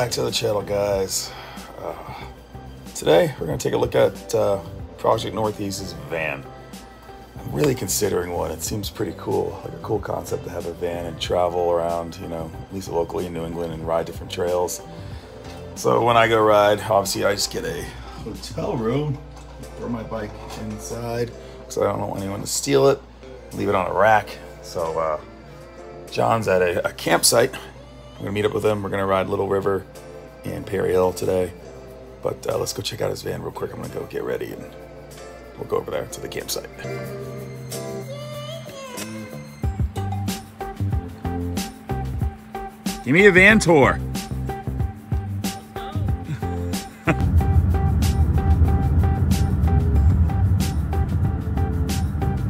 back to the channel, guys. Today we're going to take a look at Project Northeast's van. I'm really considering one. It seems pretty cool, like a cool concept to have a van and travel around, you know, at least locally in New England and ride different trails. So when I go ride, obviously I just get a hotel room, throw my bike inside because I don't want anyone to steal it, leave it on a rack. So John's at a campsite. I'm gonna meet up with him. We're gonna ride Little River and Perry Hill today. But let's go check out his van real quick. I'm gonna go get ready and we'll go over there to the campsite. Give me a van tour.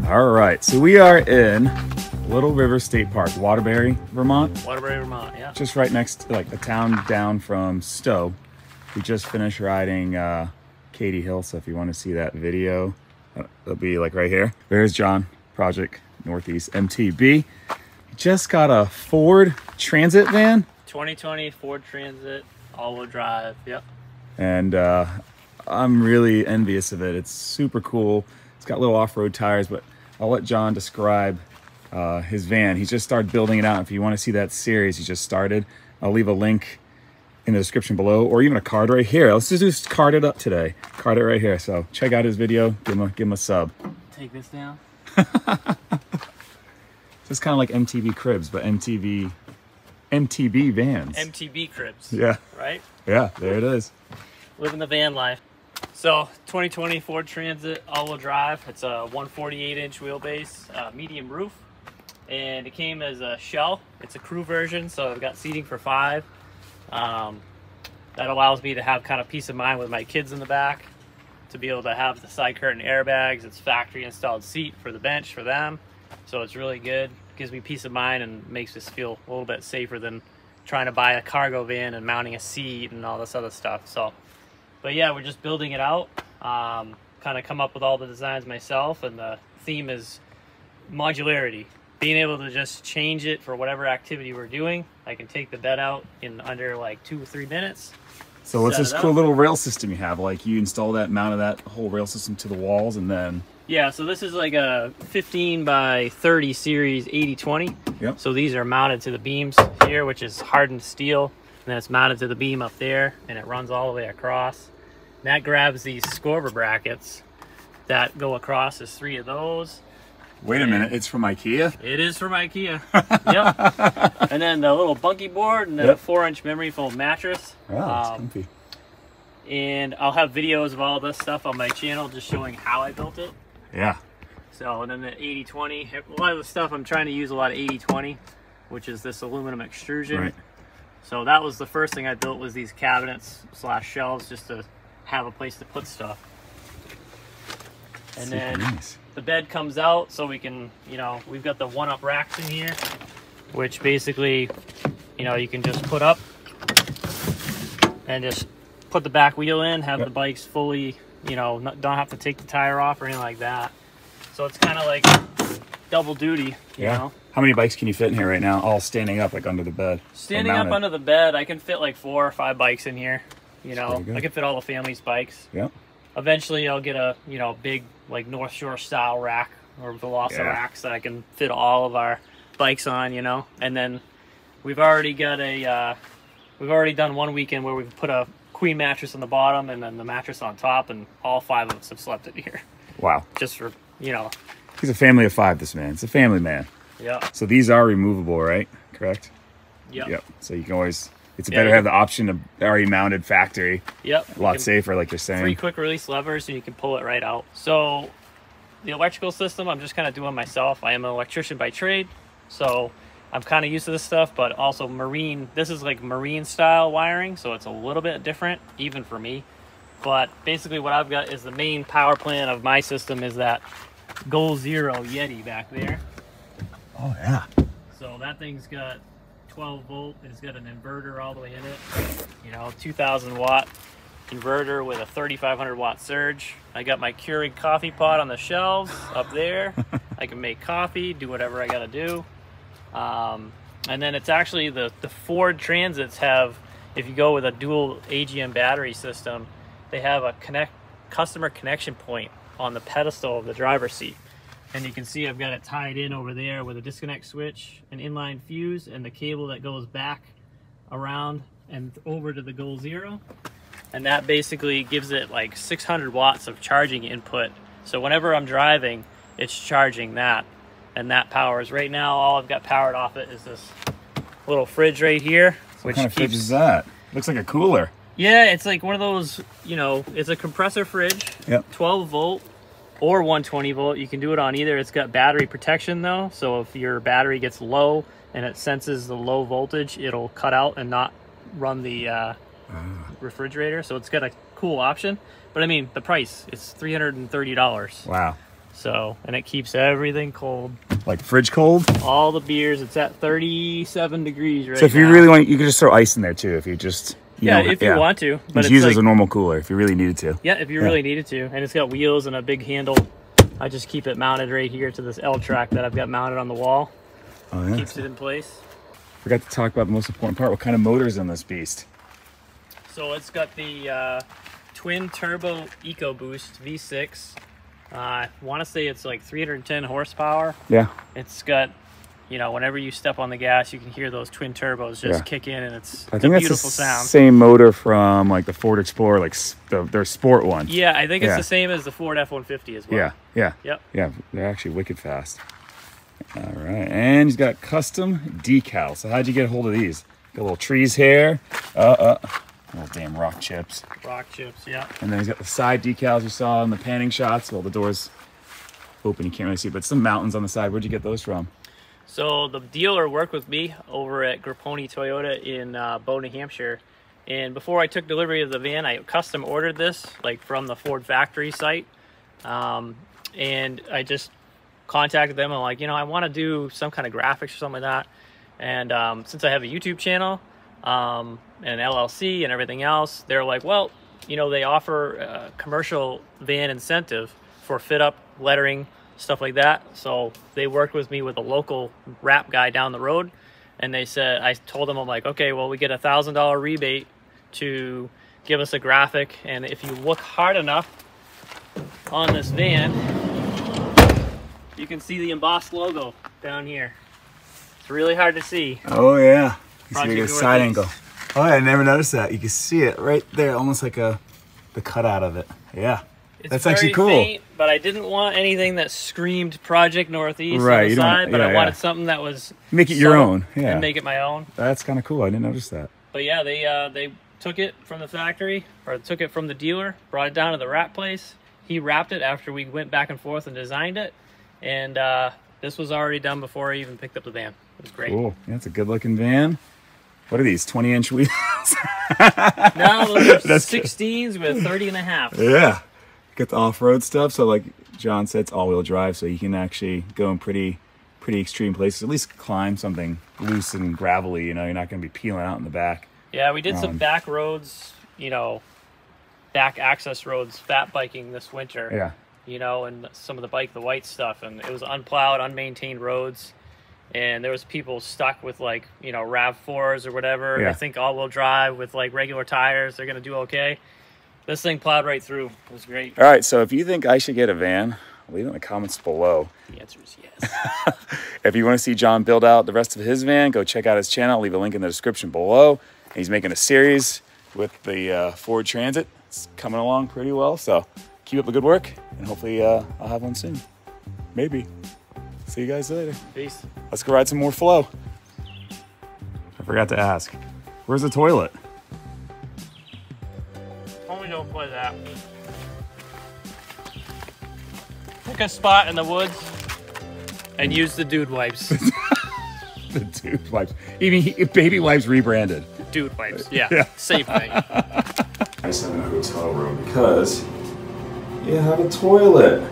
All right, so we are in Little River State Park, Waterbury, Vermont. Waterbury, Vermont, yeah. Just right next to, like, a town down from Stowe. We just finished riding Katy Hill, so if you want to see that video, it'll be like right here. There's John, Project Northeast MTB. He just got a Ford Transit van. 2020 Ford Transit, all-wheel drive, yep. And I'm really envious of it. It's super cool. It's got little off-road tires, but I'll let John describe his van. He just started building it out. If you want to see that series he just started, I'll leave a link in the description below, or even a card right here. Let's just card it up today. Card it right here. So check out his video. Give him a sub. Take this down. It's kind of like MTV Cribs, but MTV vans. MTB Cribs. Yeah. Right? Yeah, there it is. Living the van life. So 2020 Ford Transit all-wheel drive. It's a 148-inch wheelbase, medium roof, and it came as a shell. It's a crew version, so I've got seating for 5. That allows me to have kind of peace of mind with my kids in the back, to be able to have the side curtain airbags. It's factory installed seat for the bench for them, so it's really good. Gives me peace of mind and makes us feel a little bit safer than trying to buy a cargo van and mounting a seat and all this other stuff. So, but yeah, we're just building it out. Kind of come up with all the designs myself, and the theme is modularity. Being able to just change it for whatever activity we're doing. I can take the bed out in under like 2 or 3 minutes. So what's this cool little rail system you have? Like you install that, mounted that whole rail system to the walls, and then... Yeah, so this is like a 15 by 30 series 80/20. Yep. So these are mounted to the beams here, which is hardened steel. And then it's mounted to the beam up there, and it runs all the way across. And that grabs these scorber brackets that go across. There's 3 of those. Wait a minute, it's from IKEA? It is from IKEA. Yep. And then the little bunkie board, and then a 4-inch memory foam mattress. Wow, it's comfy. And I'll have videos of all this stuff on my channel just showing how I built it. Yeah. So, and then the 80/20. A lot of the stuff I'm trying to use a lot of 80/20, which is this aluminum extrusion. Right. So that was the first thing I built, was these cabinets / shelves, just to have a place to put stuff. And then nice. The bed comes out, so we can, you know, we've got the 1-up racks in here, which basically, you know, you can just put up and just put the back wheel in, have the bikes fully, you know, don't have to take the tire off or anything like that. So it's kind of like double duty, you know. How many bikes can you fit in here right now, all standing up, like under the bed? Standing up under the bed, I can fit like 4 or 5 bikes in here. You know, I can fit all the family's bikes. Yeah. Eventually, I'll get a, you know, big like North Shore style rack or Veloci racks that I can fit all of our bikes on. You know, and then we've already got a, we've already done one weekend where we've put a queen mattress on the bottom and then the mattress on top, and all 5 of us have slept in here. Wow. Just for, you know. He's a family of 5, this man. It's a family man. Yeah. So these are removable, right? Correct? Yep. Yep. So you can always, it's better to have the option of already mounted factory. Yep. A lot safer, like you're saying. 3 quick release levers, and you can pull it right out. So the electrical system, I'm just kind of doing myself. I am an electrician by trade, so I'm kind of used to this stuff, but also marine. This is like marine style wiring, so it's a little bit different, even for me. But basically what I've got is the main power plant of my system is that Goal Zero Yeti back there. Oh, yeah. So that thing's got 12 volt. It's got an inverter all the way in it. You know, 2,000 watt inverter with a 3,500 watt surge. I got my Keurig coffee pot on the shelves up there. I can make coffee, do whatever I got to do. And then it's actually the Ford Transits have if you go with a dual AGM battery system, they have a customer connection point on the pedestal of the driver's seat. And you can see I've got it tied in over there with a disconnect switch, an inline fuse, and the cable that goes back around and over to the Goal Zero. And that basically gives it like 600 watts of charging input. So whenever I'm driving, it's charging that. And that powers. Right now, all I've got powered off it is this little fridge right here. What kind of fridge is that? Looks like a cooler. Yeah, it's like one of those, you know, it's a compressor fridge. Yep. 12 volt or 120 volt. You can do it on either. It's got battery protection though. So if your battery gets low and it senses the low voltage, it'll cut out and not run the refrigerator. So it's got a cool option. But I mean, the price is $330. Wow. So, and it keeps everything cold. Like fridge cold? All the beers, it's at 37 degrees right now. So if you really want, you could just throw ice in there too if you just... You want to. But it's used as a normal cooler if you really needed to. Yeah, if you really needed to. And it's got wheels and a big handle. I just keep it mounted right here to this L track that I've got mounted on the wall. Oh, yeah. Keeps it in place. Forgot to talk about the most important part. What kind of motor's in this beast? So it's got the twin turbo EcoBoost V6. I want to say it's like 310 horsepower. Yeah. It's got, you know, whenever you step on the gas, you can hear those twin turbos just kick in, and it's I think a that's beautiful the sound. Same motor from like the Ford Explorer, like their sport one. Yeah, I think it's the same as the Ford F-150 as well. Yeah, yeah. Yep. Yeah, they're actually wicked fast. All right, and he's got custom decals. So how'd you get a hold of these? Got little trees here. Little damn rock chips. Rock chips, yeah. And then he's got the side decals you saw in the panning shots. Well, the door's open, you can't really see, but some mountains on the side. Where'd you get those from? So the dealer worked with me over at Grapponi Toyota in Bow, New Hampshire. And before I took delivery of the van, I custom ordered this, like from the Ford factory site. And I just contacted them. I'm like, you know, I want to do some kind of graphics or something like that. And since I have a YouTube channel, and LLC and everything else, they're like, well, you know, they offer a commercial van incentive for fit up, lettering, stuff like that. So they worked with me with a local wrap guy down the road, and they said, I told them, I'm like, okay, well, we get $1,000 rebate to give us a graphic, and if you look hard enough on this van, you can see the embossed logo down here. It's really hard to see. Oh yeah, you see a side Northeast. angle. Oh, I never noticed that. You can see it right there, almost like the cutout of it. Yeah, that's actually cool. Faint, but I didn't want anything that screamed Project Northeast on the side, but I wanted something that was make it your own, and make it my own. That's kind of cool. I didn't notice that. But yeah, they took it from the factory, or took it from the dealer, brought it down to the wrap place. He wrapped it after we went back and forth and designed it, and this was already done before I even picked up the van. It was great. Cool. Yeah, it's a good-looking van. What are these, 20-inch wheels? No, those are 16s with 30 and a half. Yeah. Got the off-road stuff. So like John said, it's all-wheel drive, so you can actually go in pretty extreme places. At least climb something loose and gravelly, you know. You're not going to be peeling out in the back. Yeah, we did some back roads, you know, back access roads, fat biking this winter. Yeah. You know, and some of the Bike the White stuff. And it was unplowed, unmaintained roads. And there was people stuck with, like, you know, RAV4s or whatever. Yeah. I think all-wheel drive with, like, regular tires. They're going to do okay. This thing plowed right through. It was great. All right, so if you think I should get a van, leave it in the comments below. The answer is yes. If you want to see John build out the rest of his van, go check out his channel. I'll leave a link in the description below. And he's making a series with the Ford Transit. It's coming along pretty well, so keep up the good work, and hopefully I'll have one soon. Maybe. See you guys later. Peace. Let's go ride some more flow. I forgot to ask, where's the toilet? Homie, don't play that. Pick a spot in the woods and use the dude wipes. The dude wipes. Even baby wipes rebranded. Dude wipes, yeah. Same thing. I just have in a hotel room because you have a toilet.